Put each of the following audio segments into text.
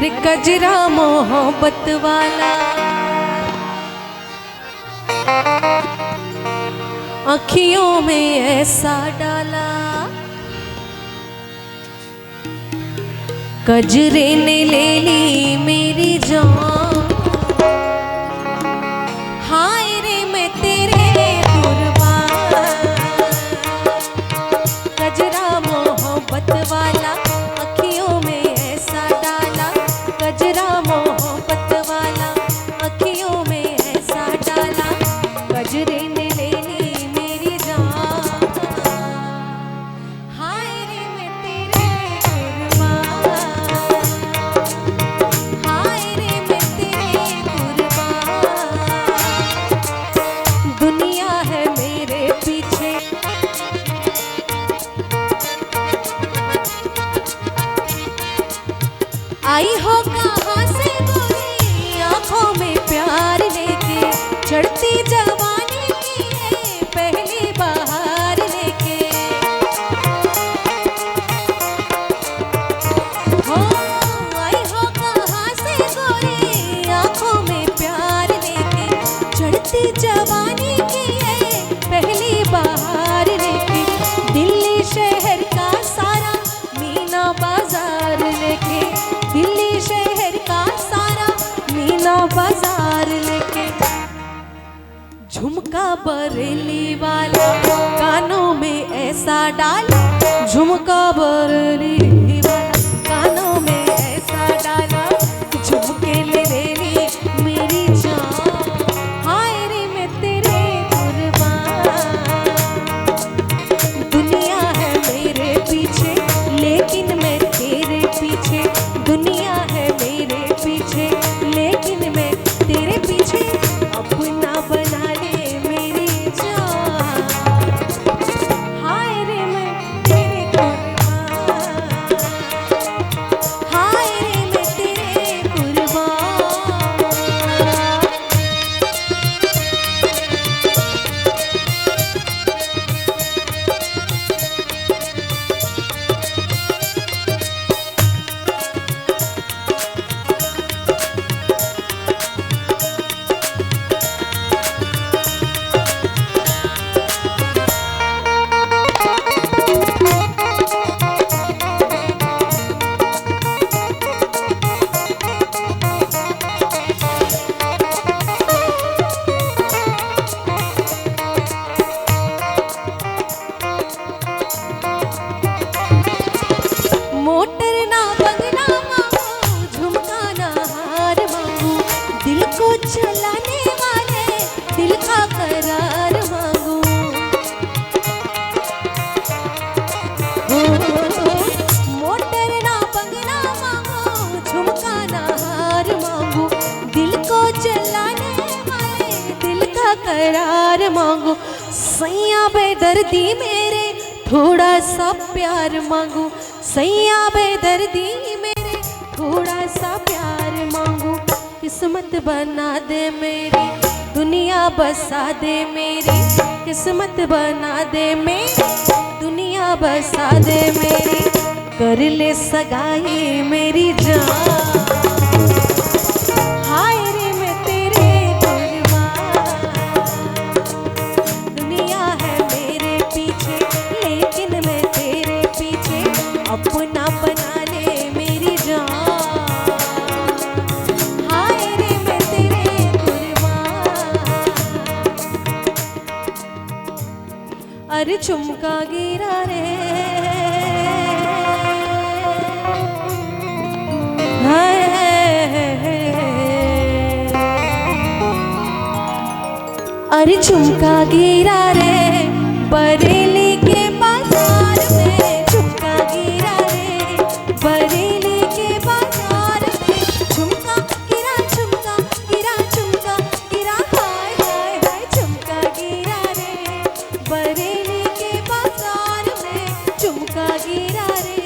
अरे कजरा मोहब्बत वाला आँखियों में ऐसा डाला, कजरे ने ले ली मेरी जान। हाय रे मैं तेरे कुर्बान, कजरा मोहब्बत वाला आँखियों में ऐसा डाला, कजरा मोहब्बत वाला आँखियों में ऐसा डाला, कजरे ने ले ली मेरी जान। हाय रे मैं तेरे कुर्बान, हाय रे मैं तेरे कुर्बान। दुनिया है मेरे पीछे, आई हो कहाँ से गोरी आँखों में प्यार लेके, चढ़ती जवानी की है पहली बहार लेके। हो आई हो कहाँ से गोरी आँखों में प्यार लेके, चढ़ती जवानी की है पहली बहार लेके। दिल्ली शहर का सारा मीना बाजार लेके, दिल्ली शहर का सारा मीना बाजार लेके। झुमका बरेली वाला कानों में ऐसा डाला, झुमका बरेली वाला कानों में ऐसा डाला, झुमके ले ली मेरी जान। हाय रे मैं तेरे कुर्बान, दुनिया है मेरे पीछे लेकिन मैं तेरे पीछे, दुनिया है मेरे पीछे लेकिन मैं तेरे पीछे। अपना बना ले मेरी जान, हाय रे मैं तेरे कुर्बान, हाय रे मैं तेरे कुर्बान। मोटर ना बंगला मांगू, झुमका ना हार मांगू, दिल को चलाने वाले दिल का करार मांगू। मोटर ना बंगला मांगू, झुमका ना हार मांगू, दिल को चलाने वाले दिल का करार मांगू। सैया बेदर्दी मेरे थोड़ा सा प्यार मांगू, सैया बेदर्दी मेरे थोड़ा सा प्यार मांगू। किस्मत बना दे मेरी, दुनिया बसा दे मेरी, किस्मत बना दे मेरी, दुनिया बसा दे मेरी। कर ले सगाई मेरी जान, हाय रे मैं तेरे कुर्बान, दुनिया है मेरे पीछे लेकिन मैं तेरे पीछे। अपना बना ले मेरी जान, हाय रे मैं तेरे कुर्बान। अरे झुमका गिरा रे, हाय अरे झुमका गिरा रे बरेली के बाजार में, झुमका गिरा रे बरेली के बाजार में। झुमका गिरा झुमका गिरा झुमका गिरा, हाय हाय हाय झुमका गिरा रे बरेली के बाजार में, झुमका गिरा रे।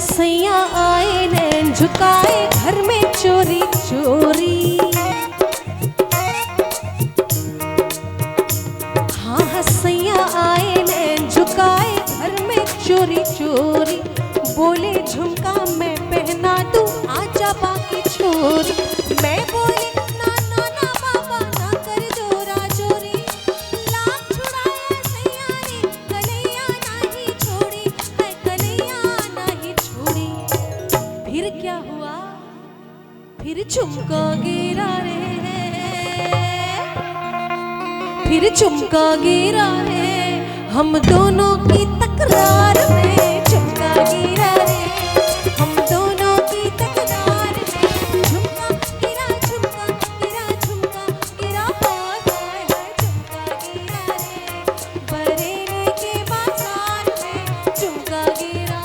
सैया आए नैन झुकाए घर में चोरी चोरी। हाँ हाँ सैया आए नैन झुकाए घर में चोरी चोरी। बोले झुमका मैं पहना दूं आजा बाकी छोरी। मैं बोली ना ना ना बाबा ना कर जोरा जोरी। लाख छुड़ाया सैया ने कन्हैया नाही छोड़ी है कन्हैया नाही छोड़ी। फिर क्या हुआ फिर झुमका गिरा रे। फिर झुमका गिरा रे हम दोनों की तकरार में। झुमका गिरा रे हम दोनों की तकरार में। झुमका गिरा झुमका गिरा झुमका गिरा हाय हाय हाय। झुमका गिरा रे बरेली के बाजार में। झुमका गिरा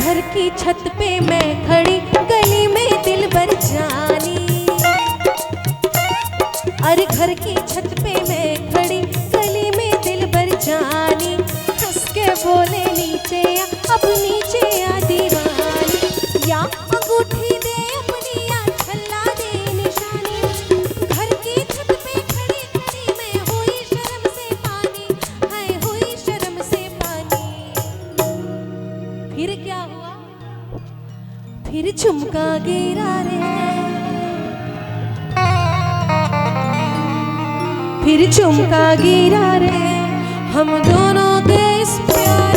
घर की छत पे मैं खड़ी गली में दिल भर जानी। अरे घर की छत पे मैं खड़ी गली में दिल भर जानी। हंस के बोले नीचे आ अब नीचे आ दीवानी। या अंगूठी दे अपनी या छल्ला दे निशानी। घर की छत पे खड़ी खड़ी मैं हुई शर्म से पानी है हुई शर्म से पानी। फिर क्या हुआ फिर झुमका गिरा रे। फिर झुमका गिरा रे हम दोनों के इस प्यार